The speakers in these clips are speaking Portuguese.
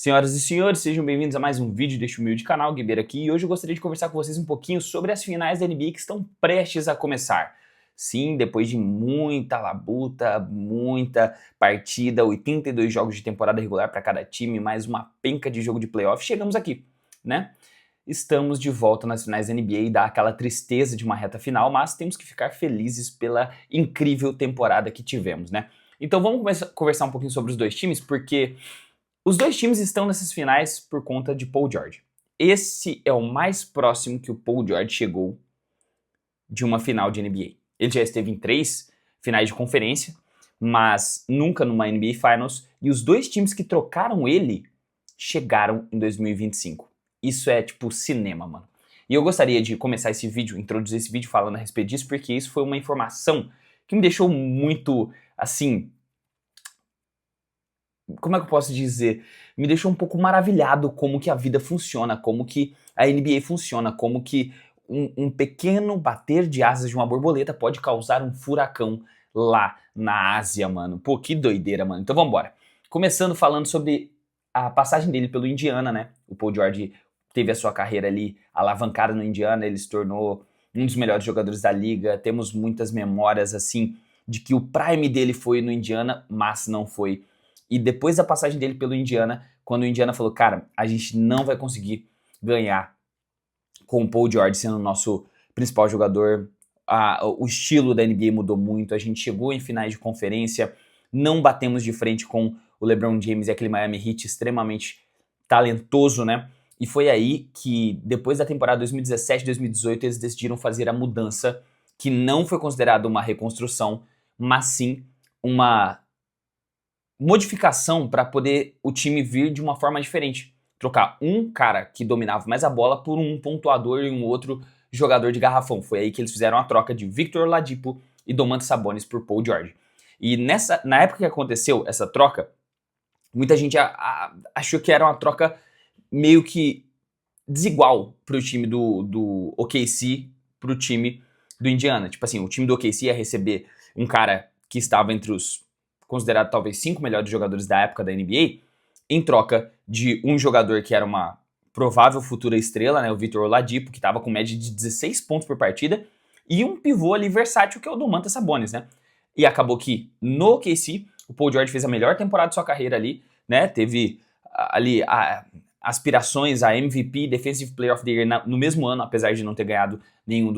Senhoras e senhores, sejam bem-vindos a mais um vídeo deste humilde canal, Guibeira aqui, e hoje eu gostaria de conversar com vocês um pouquinho sobre as finais da NBA que estão prestes a começar. Sim, depois de muita labuta, muita partida, 82 jogos de temporada regular para cada time, mais uma penca de jogo de playoff, chegamos aqui, né? Estamos de volta nas finais da NBA e dá aquela tristeza de uma reta final, mas temos que ficar felizes pela incrível temporada que tivemos, né? Então vamos começar a conversar um pouquinho sobre os dois times, porque os dois times estão nessas finais por conta de Paul George. Esse é o mais próximo que o Paul George chegou de uma final de NBA. Ele já esteve em 3 finais de conferência, mas nunca numa NBA Finals, e os dois times que trocaram ele chegaram em 2025. Isso é tipo cinema, mano. E eu gostaria de começar esse vídeo, introduzir esse vídeo falando a respeito disso, porque isso foi uma informação que me deixou muito, assim, como é que eu posso dizer? Me deixou um pouco maravilhado como que a vida funciona, como que a NBA funciona, como que um pequeno bater de asas de uma borboleta pode causar um furacão lá na Ásia, mano. Pô, que doideira, mano. Então vambora. Começando falando sobre a passagem dele pelo Indiana, né? O Paul George teve a sua carreira ali alavancada no Indiana, ele se tornou um dos melhores jogadores da liga. Temos muitas memórias, assim, de que o prime dele foi no Indiana, mas não foi. E depois da passagem dele pelo Indiana, quando o Indiana falou, cara, a gente não vai conseguir ganhar com o Paul George sendo o nosso principal jogador, o estilo da NBA mudou muito, a gente chegou em finais de conferência, não batemos de frente com o LeBron James e aquele Miami Heat extremamente talentoso, né? E foi aí que, depois da temporada 2017-2018, eles decidiram fazer a mudança, que não foi considerada uma reconstrução, mas sim uma modificação para poder o time vir de uma forma diferente. Trocar um cara que dominava mais a bola por um pontuador e um outro jogador de garrafão. Foi aí que eles fizeram a troca de Victor Oladipo e Domantas Sabonis por Paul George. E na época que aconteceu essa troca, muita gente achou que era uma troca meio que desigual para o time do OKC para o time do Indiana. Tipo assim, o time do OKC ia receber um cara que estava entre os considerado talvez 5 melhores jogadores da época da NBA, em troca de um jogador que era uma provável futura estrela, né, o Victor Oladipo, que estava com média de 16 pontos por partida, e um pivô ali versátil que é o Domantas Sabonis, né? E acabou que no OKC, o Paul George fez a melhor temporada de sua carreira ali, né? Teve ali aspirações a MVP, Defensive Player of the Year no mesmo ano, apesar de não ter ganhado nenhum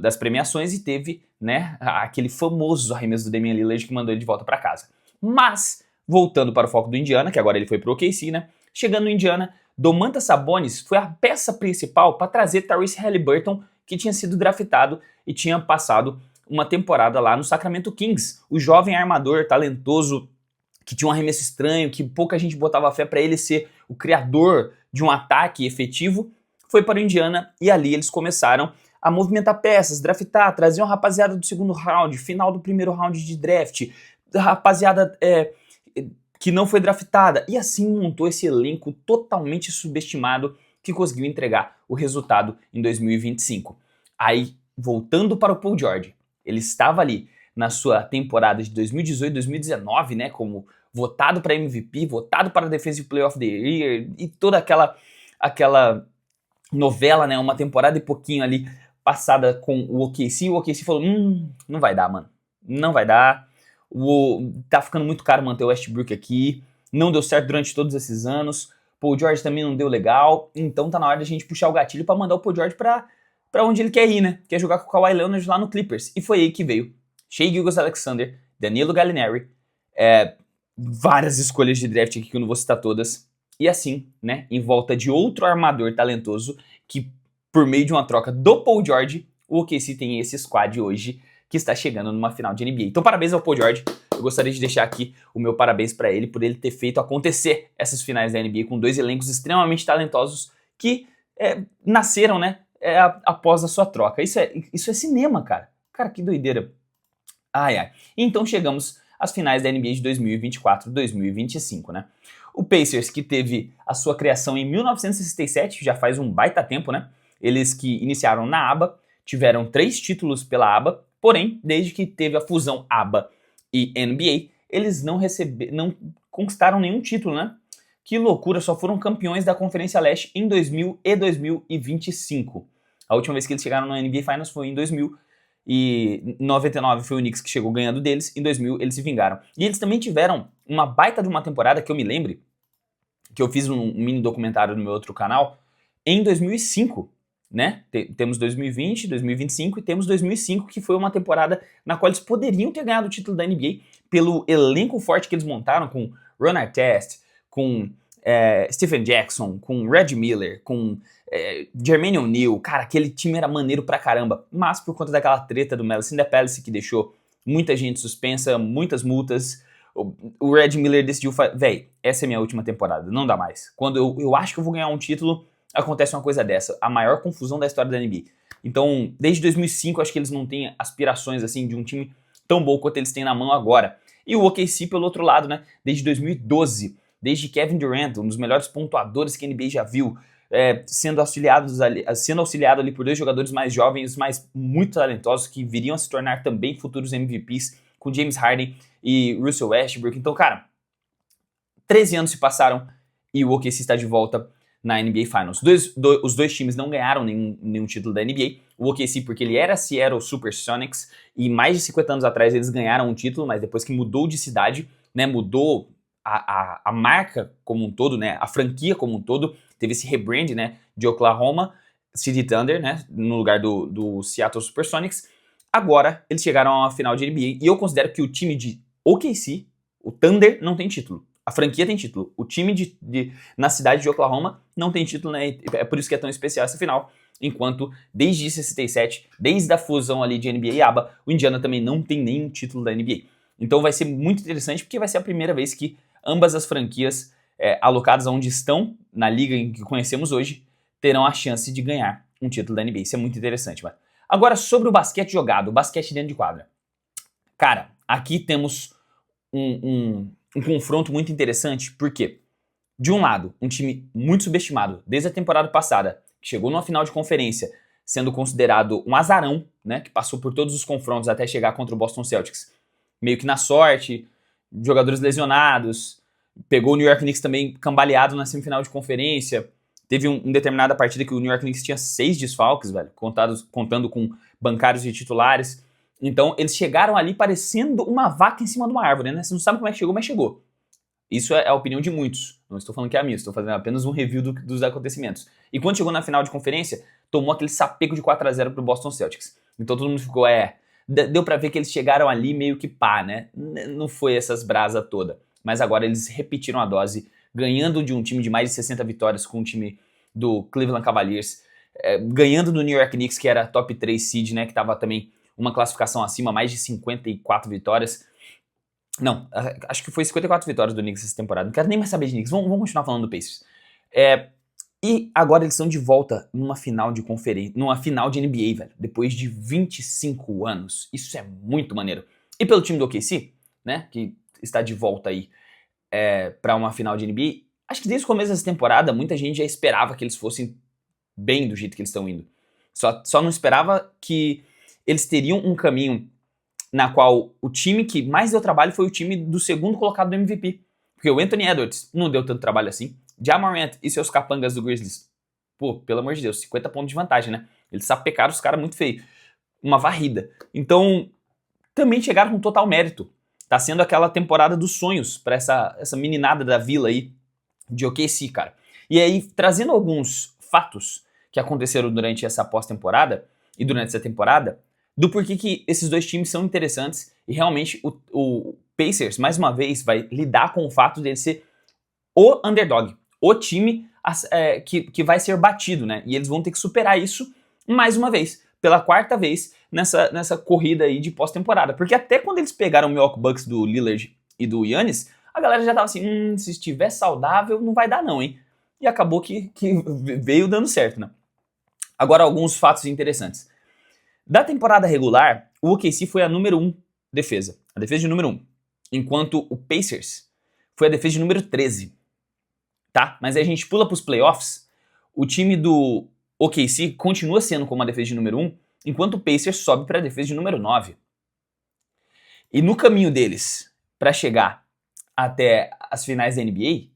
das premiações, e teve, né, aquele famoso arremesso do Damian Lillard que mandou ele de volta para casa. Mas, voltando para o foco do Indiana, que agora ele foi pro OKC, né, chegando no Indiana, Domantas Sabonis foi a peça principal para trazer Tyrese Haliburton, que tinha sido draftado e tinha passado uma temporada lá no Sacramento Kings, o jovem armador talentoso que tinha um arremesso estranho, que pouca gente botava fé para ele ser o criador de um ataque efetivo, foi para o Indiana e ali eles começaram a movimentar peças, draftar, trazer uma rapaziada do segundo round, final do primeiro round de draft, rapaziada que não foi draftada, e assim montou esse elenco totalmente subestimado que conseguiu entregar o resultado em 2025. Aí, voltando para o Paul George, ele estava ali na sua temporada de 2018-2019, né, como votado para MVP, votado para Defensive Player of the Year, e toda aquela novela, né, uma temporada e pouquinho ali passada com o OKC falou, não vai dar, mano, não vai dar, tá ficando muito caro manter o Westbrook aqui, não deu certo durante todos esses anos, Paul George também não deu legal, então tá na hora da gente puxar o gatilho pra mandar o Paul George pra onde ele quer ir, né, quer jogar com o Kawhi Leonard lá no Clippers, e foi aí que veio Shai Gilgeous-Alexander, Danilo Gallinari, várias escolhas de draft aqui que eu não vou citar todas, e assim, né, em volta de outro armador talentoso que, por meio de uma troca do Paul George, o OKC tem esse squad hoje que está chegando numa final de NBA. Então, parabéns ao Paul George. Eu gostaria de deixar aqui o meu parabéns para ele por ele ter feito acontecer essas finais da NBA com 2 elencos extremamente talentosos que nasceram, né, após a sua troca. Isso é cinema, cara. Cara, que doideira. Ai. Então chegamos às finais da NBA de 2024-2025, né? O Pacers, que teve a sua criação em 1967, já faz um baita tempo, né? Eles que iniciaram na ABA, tiveram 3 títulos pela ABA, porém, desde que teve a fusão ABA e NBA, eles não conquistaram nenhum título, né? Que loucura, só foram campeões da Conferência Leste em 2000 e 2025. A última vez que eles chegaram na NBA Finals foi em 2000, e em 99 foi o Knicks que chegou ganhando deles, em 2000 eles se vingaram. E eles também tiveram uma baita de uma temporada, que eu me lembre, que eu fiz um mini documentário no meu outro canal, em 2005, né? Temos 2020, 2025 e temos 2005, que foi uma temporada na qual eles poderiam ter ganhado o título da NBA pelo elenco forte que eles montaram, com Ron Artest, com Stephen Jackson, com Red Miller, com Jermaine O'Neal. Cara, aquele time era maneiro pra caramba, mas por conta daquela treta do Malice in the Palace que deixou muita gente suspensa, muitas multas, o Red Miller decidiu, véi, essa é minha última temporada, não dá mais. Quando eu acho que eu vou ganhar um título, acontece uma coisa dessa, a maior confusão da história da NBA. Então, desde 2005, acho que eles não têm aspirações assim de um time tão bom quanto eles têm na mão agora. E o OKC, pelo outro lado, né, desde 2012, desde Kevin Durant, um dos melhores pontuadores que a NBA já viu, sendo auxiliado ali por dois jogadores mais jovens, mas muito talentosos, que viriam a se tornar também futuros MVPs, com James Harden e Russell Westbrook. Então, cara, 13 anos se passaram e o OKC está de volta na NBA Finals. Os dois times não ganharam nenhum título da NBA. O OKC porque ele era Seattle Supersonics e mais de 50 anos atrás eles ganharam um título, mas depois que mudou de cidade, né, mudou a marca como um todo, né, a franquia como um todo, teve esse rebrand, né, de Oklahoma City Thunder, né, no lugar do Seattle Supersonics. Agora eles chegaram a uma final de NBA e eu considero que o time de OKC, o Thunder, não tem título. A franquia tem título. O time na cidade de Oklahoma não tem título, né? É por isso que é tão especial essa final. Enquanto, desde 67, desde a fusão ali de NBA e ABA, o Indiana também não tem nenhum título da NBA. Então vai ser muito interessante, porque vai ser a primeira vez que ambas as franquias alocadas onde estão, na liga em que conhecemos hoje, terão a chance de ganhar um título da NBA. Isso é muito interessante, mano. Agora, sobre o basquete jogado, o basquete dentro de quadra. Cara, aqui temos um confronto muito interessante, porque, de um lado, um time muito subestimado desde a temporada passada, que chegou numa final de conferência, sendo considerado um azarão, né, que passou por todos os confrontos até chegar contra o Boston Celtics, meio que na sorte, jogadores lesionados, pegou o New York Knicks também cambaleado na semifinal de conferência, teve uma determinada partida que o New York Knicks tinha 6 desfalques, velho, contando com bancários e titulares. Então, eles chegaram ali parecendo uma vaca em cima de uma árvore, né? Você não sabe como é que chegou, mas chegou. Isso é a opinião de muitos. Não estou falando que é a minha, estou fazendo apenas um review dos acontecimentos. E quando chegou na final de conferência, tomou aquele sapeco de 4-0 pro Boston Celtics. Então todo mundo ficou, deu pra ver que eles chegaram ali meio que pá, né? Não foi essas brasa toda. Mas agora eles repetiram a dose, ganhando de um time de mais de 60 vitórias com o time do Cleveland Cavaliers, ganhando do New York Knicks, que era top 3 seed, né? Que tava também uma classificação acima, mais de 54 vitórias. Não, acho que foi 54 vitórias do Knicks essa temporada. Não quero nem mais saber de Knicks, vamos continuar falando do Pacers. E agora eles estão de volta numa final de conferência, numa final de NBA, velho, depois de 25 anos. Isso é muito maneiro. E pelo time do OKC, né, que está de volta aí para uma final de NBA, acho que desde o começo dessa temporada muita gente já esperava que eles fossem bem do jeito que eles estão indo. Só não esperava que eles teriam um caminho na qual o time que mais deu trabalho foi o time do segundo colocado do MVP. Porque o Anthony Edwards não deu tanto trabalho assim. Ja Morant e seus capangas do Grizzlies. Pô, pelo amor de Deus, 50 pontos de vantagem, né? Eles sapecaram os caras muito feio. Uma varrida. Então, também chegaram com total mérito. Tá sendo aquela temporada dos sonhos pra essa meninada da vila aí de OKC, cara. E aí, trazendo alguns fatos que aconteceram durante essa pós-temporada e durante essa temporada, do porquê que esses dois times são interessantes e realmente o Pacers, mais uma vez, vai lidar com o fato dele ser o underdog, o time que vai ser batido, né? E eles vão ter que superar isso mais uma vez, pela quarta vez nessa corrida aí de pós-temporada. Porque até quando eles pegaram o Milwaukee Bucks do Lillard e do Giannis, a galera já tava assim, se estiver saudável, não vai dar não, hein? E acabou que veio dando certo, né? Agora, alguns fatos interessantes. Da temporada regular, o OKC foi a número 1 defesa. A defesa de número 1. Enquanto o Pacers foi a defesa de número 13. Tá? Mas aí a gente pula para os playoffs. O time do OKC continua sendo como a defesa de número 1, enquanto o Pacers sobe para a defesa de número 9. E no caminho deles para chegar até as finais da NBA,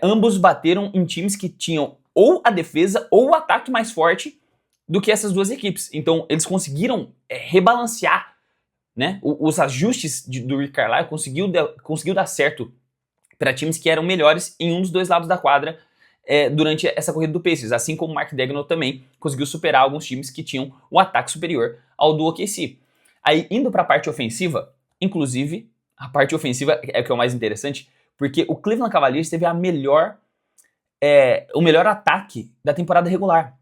ambos bateram em times que tinham ou a defesa ou o ataque mais forte do que essas duas equipes. Então eles conseguiram rebalancear, né? Os ajustes do Rick Carlisle conseguiu dar certo para times que eram melhores em um dos dois lados da quadra durante essa corrida do Pacers, assim como o Mark Daigneault também conseguiu superar alguns times que tinham um ataque superior ao do OKC. Aí, indo para a parte ofensiva, inclusive, a parte ofensiva é o que é o mais interessante, porque o Cleveland Cavaliers teve o melhor ataque da temporada regular,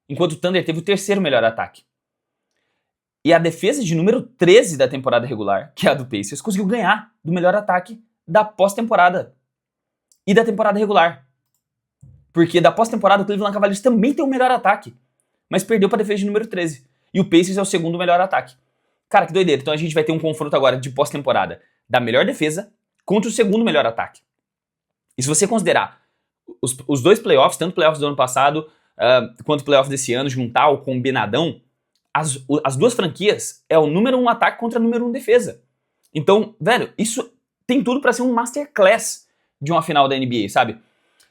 enquanto o Thunder teve o terceiro melhor ataque. E a defesa de número 13 da temporada regular, que é a do Pacers, conseguiu ganhar do melhor ataque da pós-temporada e da temporada regular. Porque da pós-temporada o Cleveland Cavaliers também tem o melhor ataque, mas perdeu para a defesa de número 13. E o Pacers é o segundo melhor ataque. Cara, que doideira. Então a gente vai ter um confronto agora de pós-temporada da melhor defesa contra o segundo melhor ataque. E se você considerar os dois playoffs, tanto playoffs do ano passado quanto playoffs desse ano, juntar o combinadão, as duas franquias é o número 1 ataque contra o número 1 defesa. Então, velho, isso tem tudo para ser um masterclass de uma final da NBA, sabe?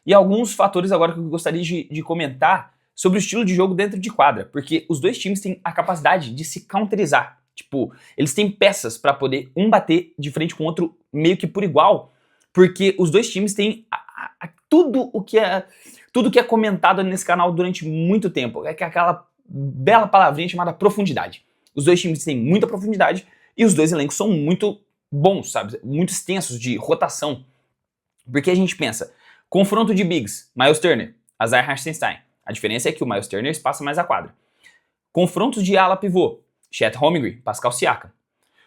E alguns fatores agora que eu gostaria de comentar sobre o estilo de jogo dentro de quadra, porque os dois times têm a capacidade de se counterizar. Tipo, eles têm peças para poder um bater de frente com o outro meio que por igual, porque os dois times têm tudo o que é comentado nesse canal durante muito tempo. É aquela bela palavrinha chamada profundidade. Os dois times têm muita profundidade e os dois elencos são muito bons, sabe? Muito extensos de rotação. Porque a gente pensa, confronto de bigs, Miles Turner, Isaiah Hartenstein. A diferença é que o Miles Turner espaça mais a quadra. Confrontos de ala pivô, Chet Holmgren, Pascal Siakam.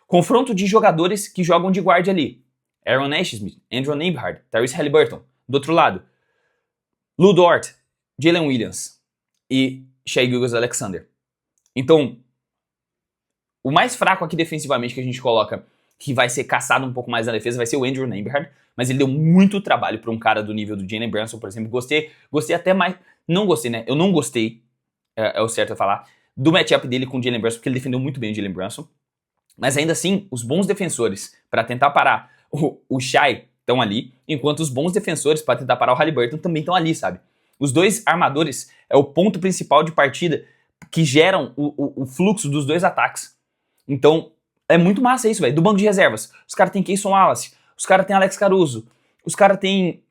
Confronto de jogadores que jogam de guarda ali, Aaron Nesmith, Andrew Nembhard, Tyrese Haliburton. Do outro lado, Lu Dort, Jalen Williams e Shai Gilgeous-Alexander. Então, o mais fraco aqui defensivamente que a gente coloca, que vai ser caçado um pouco mais na defesa, vai ser o Andrew Nembhard, mas ele deu muito trabalho para um cara do nível do Jalen Brunson, por exemplo. Gostei até mais, não gostei, né? Eu não gostei, é o certo a falar, do matchup dele com o Jalen Brunson, porque ele defendeu muito bem o Jalen Brunson. Mas ainda assim, os bons defensores para tentar parar o Shai estão ali, enquanto os bons defensores para tentar parar o Haliburton também estão ali, sabe? Os dois armadores é o ponto principal de partida que geram o fluxo dos dois ataques. Então, é muito massa isso, velho. Do banco de reservas, os caras têm Kayson Wallace, os caras têm Alex Caruso, os caras têm...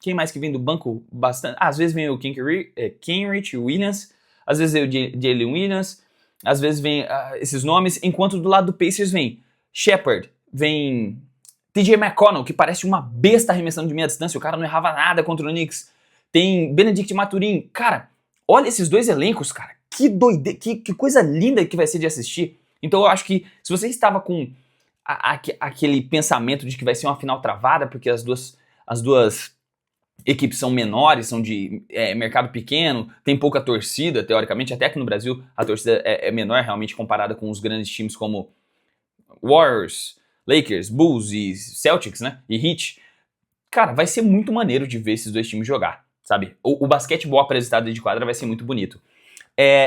quem mais que vem do banco? Bastante. Às vezes vem o Kenrich Williams, às vezes vem o Jalen Williams, às vezes vem esses nomes, enquanto do lado do Pacers vem Shepard, vem TJ McConnell, que parece uma besta arremessando de meia distância, o cara não errava nada contra o Knicks. Tem Benedict Maturin. Cara, olha esses dois elencos, cara. Que doideira, que coisa linda que vai ser de assistir. Então eu acho que se você estava com aquele pensamento de que vai ser uma final travada, porque as duas equipes são menores, são de mercado pequeno, tem pouca torcida, teoricamente, até aqui no Brasil a torcida é menor realmente comparada com os grandes times como Warriors, Lakers, Bulls e Celtics, né? E Heat. Cara, vai ser muito maneiro de ver esses dois times jogar, sabe? O basquetebol apresentado dentro de quadra vai ser muito bonito.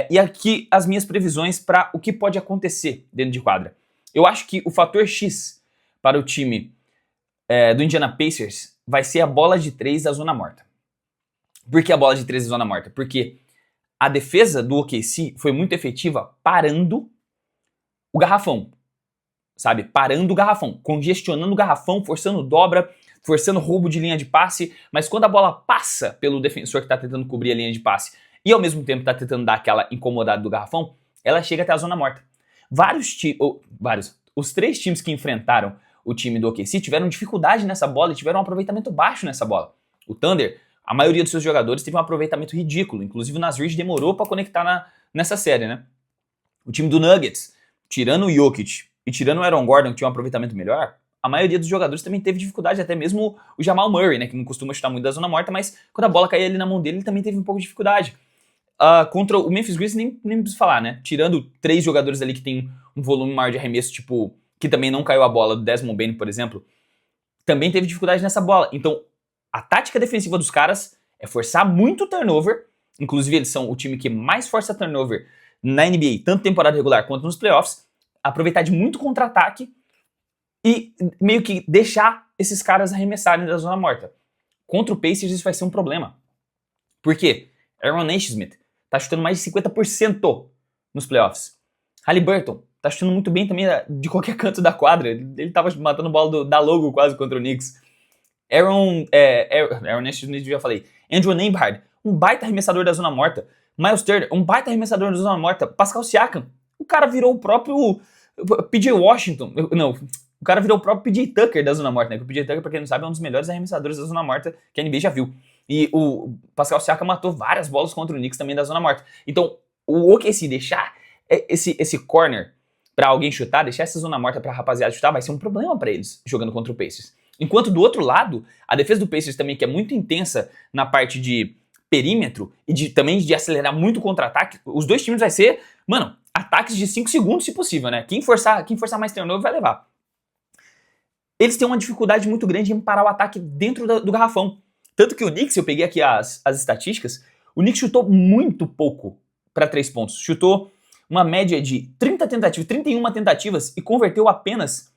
E aqui as minhas previsões para o que pode acontecer dentro de quadra. Eu acho que o fator X para o time do Indiana Pacers vai ser a bola de 3 da zona morta. Por que a bola de 3 da zona morta? Porque a defesa do OKC foi muito efetiva parando o garrafão, sabe? Parando o garrafão, congestionando o garrafão, forçando dobra, forçando roubo de linha de passe, mas quando a bola passa pelo defensor que está tentando cobrir a linha de passe e ao mesmo tempo está tentando dar aquela incomodada do garrafão, ela chega até a zona morta. Os 3 times que enfrentaram o time do OKC tiveram dificuldade nessa bola e tiveram um aproveitamento baixo nessa bola. O Thunder, a maioria dos seus jogadores teve um aproveitamento ridículo, inclusive o Naz Reid demorou para conectar nessa série, né? O time do Nuggets, tirando o Jokic e tirando o Aaron Gordon, que tinha um aproveitamento melhor, a maioria dos jogadores também teve dificuldade, até mesmo o Jamal Murray, né, que não costuma chutar muito da zona morta, mas quando a bola caía ali na mão dele, ele também teve um pouco de dificuldade. Contra o Memphis Grizzlies, nem preciso falar, né? Tirando 3 jogadores ali que tem um volume maior de arremesso, tipo, que também não caiu a bola, do Desmond Bane, por exemplo, também teve dificuldade nessa bola. Então, a tática defensiva dos caras é forçar muito turnover, inclusive eles são o time que mais força turnover na NBA, tanto temporada regular quanto nos playoffs, aproveitar de muito contra-ataque e meio que deixar esses caras arremessarem da zona morta. Contra o Pacers isso vai ser um problema. Por quê? Aaron Nesmith tá chutando mais de 50% nos playoffs. Halliburton tá chutando muito bem também de qualquer canto da quadra. Ele tava matando bola da logo quase contra o Knicks. Aaron Nesmith, já falei. Andrew Nembhard, um baita arremessador da zona morta. Miles Turner, um baita arremessador da zona morta. Pascal Siakam, o cara virou o próprio PJ Washington. Não, o cara virou o próprio PJ Tucker da zona morta, né? O PJ Tucker, pra quem não sabe, é um dos melhores arremessadores da zona morta que a NBA já viu. E o Pascal Siakam matou várias bolas contra o Knicks também da zona morta. Então, o OKC deixar esse corner pra alguém chutar, deixar essa zona morta pra rapaziada chutar, vai ser um problema pra eles jogando contra o Pacers. Enquanto do outro lado, a defesa do Pacers também, que é muito intensa na parte de perímetro e também de acelerar muito o contra-ataque, os dois times vai ser, mano, ataques de 5 segundos se possível, né? Quem forçar mais turnover vai levar. Eles têm uma dificuldade muito grande em parar o ataque dentro do garrafão. Tanto que o Knicks, eu peguei aqui as estatísticas, o Knicks chutou muito pouco para 3 pontos. Chutou uma média de 31 tentativas e converteu apenas...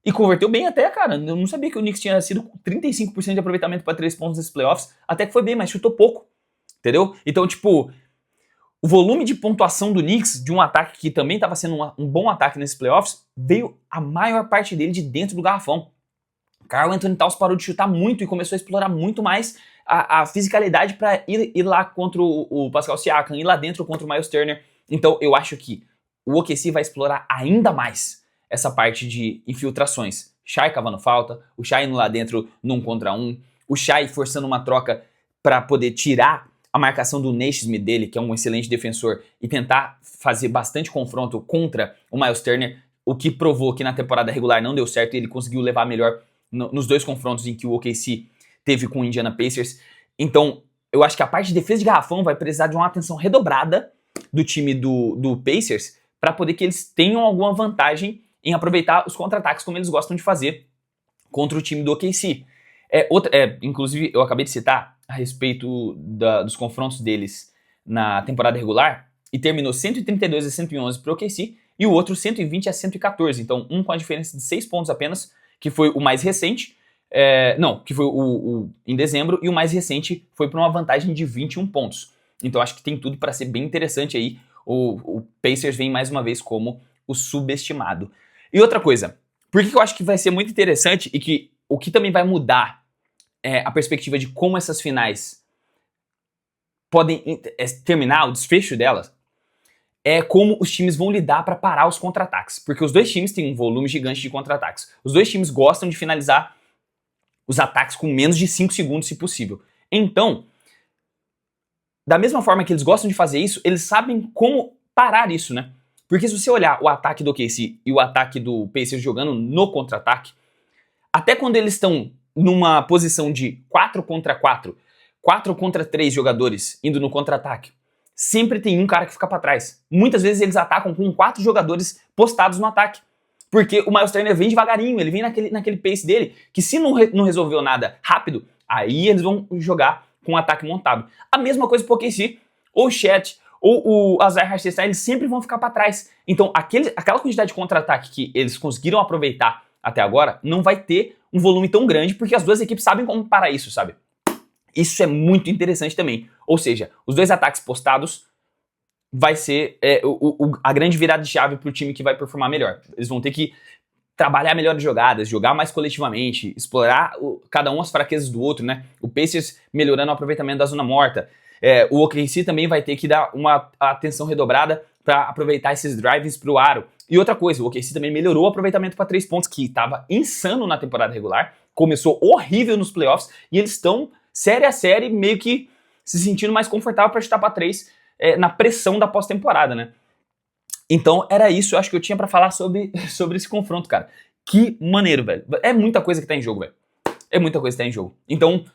E converteu bem até, cara. Eu não sabia que o Knicks tinha sido 35% de aproveitamento para 3 pontos nesses playoffs. Até que foi bem, mas chutou pouco. Entendeu? Então, tipo, o volume de pontuação do Knicks, de um ataque que também estava sendo um bom ataque nesses playoffs, veio a maior parte dele de dentro do garrafão. Karl Anthony Towns parou de chutar muito e começou a explorar muito mais a fisicalidade para ir lá contra o Pascal Siakam, ir lá dentro contra o Miles Turner. Então, eu acho que o OKC vai explorar ainda mais essa parte de infiltrações. Shai cavando falta, o Shai indo lá dentro num contra um, o Shai forçando uma troca para poder tirar a marcação do Nesmith dele, que é um excelente defensor, e tentar fazer bastante confronto contra o Miles Turner, o que provou que na temporada regular não deu certo e ele conseguiu levar melhor nos dois confrontos em que o OKC teve com o Indiana Pacers. Então, eu acho que a parte de defesa de garrafão vai precisar de uma atenção redobrada do time do Pacers para poder que eles tenham alguma vantagem em aproveitar os contra-ataques como eles gostam de fazer contra o time do OKC. Inclusive, eu acabei de citar a respeito dos confrontos deles na temporada regular e terminou 132-111 para o OKC e o outro 120-114. Então, um com a diferença de 6 pontos apenas, que foi o mais recente, que foi o em dezembro, e o mais recente foi para uma vantagem de 21 pontos. Então, acho que tem tudo para ser bem interessante aí. O Pacers vem mais uma vez como o subestimado. E outra coisa, por que eu acho que vai ser muito interessante e que o que também vai mudar a perspectiva de como essas finais podem terminar, o desfecho delas, é como os times vão lidar para parar os contra-ataques. Porque os dois times têm um volume gigante de contra-ataques. Os dois times gostam de finalizar os ataques com menos de 5 segundos, se possível. Então, da mesma forma que eles gostam de fazer isso, eles sabem como parar isso, né? Porque se você olhar o ataque do OKC e o ataque do Pacers jogando no contra-ataque, até quando eles estão numa posição de 4 contra 4, 4 contra 3 jogadores indo no contra-ataque, sempre tem um cara que fica pra trás. Muitas vezes eles atacam com 4 jogadores postados no ataque. Porque o Miles Turner vem devagarinho, ele vem naquele pace dele, que se não resolveu nada rápido, aí eles vão jogar com um ataque montado. A mesma coisa pro OKC, ou o Chet, ou o Isaiah Hartenstein, eles sempre vão ficar para trás. Então, aquela quantidade de contra-ataque que eles conseguiram aproveitar até agora, não vai ter um volume tão grande, porque as duas equipes sabem como parar isso, sabe? Isso é muito interessante também. Ou seja, os dois ataques postados vai ser a grande virada de chave pro time que vai performar melhor. Eles vão ter que trabalhar melhor as jogadas, jogar mais coletivamente, explorar cada um as fraquezas do outro, né? O Pacers melhorando o aproveitamento da zona morta. O OKC também vai ter que dar uma atenção redobrada para aproveitar esses drives pro aro. E outra coisa, o OKC também melhorou o aproveitamento para 3 pontos, que estava insano na temporada regular, começou horrível nos playoffs, e eles estão, série a série, meio que se sentindo mais confortável para chutar para 3 na pressão da pós-temporada, né? Então era isso, eu acho que eu tinha para falar sobre esse confronto, cara. Que maneiro, velho. É muita coisa que tá em jogo, velho. É muita coisa que tá em jogo. Então,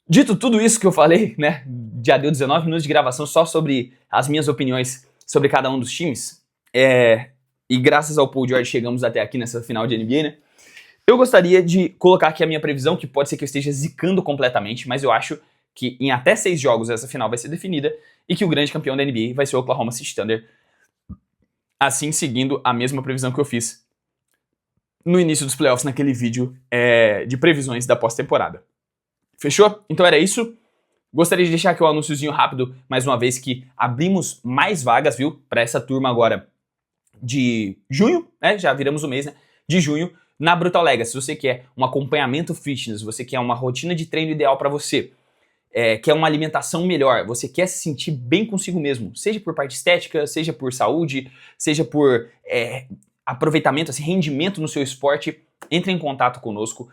dito tudo isso que eu falei, né, já deu 19 minutos de gravação só sobre as minhas opiniões sobre cada um dos times, e graças ao Paul George chegamos até aqui nessa final de NBA, né, eu gostaria de colocar aqui a minha previsão, que pode ser que eu esteja zicando completamente, mas eu acho que em até 6 jogos essa final vai ser definida, e que o grande campeão da NBA vai ser o Oklahoma City Thunder, assim seguindo a mesma previsão que eu fiz no início dos playoffs, naquele vídeo de previsões da pós-temporada. Fechou? Então era isso. Gostaria de deixar aqui um anúnciozinho rápido, mais uma vez, que abrimos mais vagas, viu? Para essa turma agora de junho, né? Já viramos o mês, né? De junho, na Brutal Legacy. Se você quer um acompanhamento fitness, você quer uma rotina de treino ideal para você, quer uma alimentação melhor, você quer se sentir bem consigo mesmo, seja por parte estética, seja por saúde, seja por aproveitamento, assim, rendimento no seu esporte, entre em contato conosco.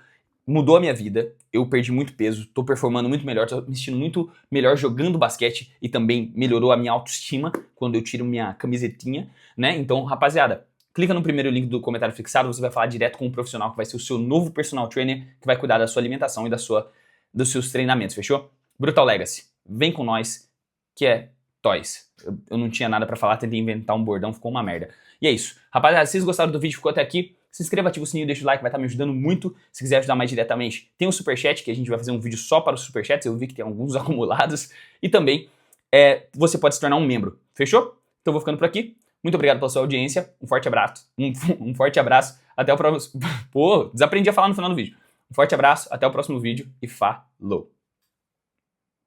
Mudou a minha vida, eu perdi muito peso, tô performando muito melhor, tô me sentindo muito melhor jogando basquete e também melhorou a minha autoestima quando eu tiro minha camisetinha, né? Então, rapaziada, clica no primeiro link do comentário fixado, você vai falar direto com um profissional que vai ser o seu novo personal trainer, que vai cuidar da sua alimentação e dos seus treinamentos, fechou? Brutal Legacy, vem com nós, que é toys. Eu não tinha nada pra falar, tentei inventar um bordão, ficou uma merda. E é isso. Rapaziada, se vocês gostaram do vídeo, ficou até aqui, se inscreva, ativa o sininho, deixa o like, vai estar me ajudando muito. Se quiser ajudar mais diretamente, tem o Superchat, que a gente vai fazer um vídeo só para os Superchats, eu vi que tem alguns acumulados. E também, você pode se tornar um membro, fechou? Então eu vou ficando por aqui. Muito obrigado pela sua audiência, um forte abraço, um forte abraço, até o próximo... Pô, desaprendi a falar no final do vídeo. Um forte abraço, até o próximo vídeo e falou!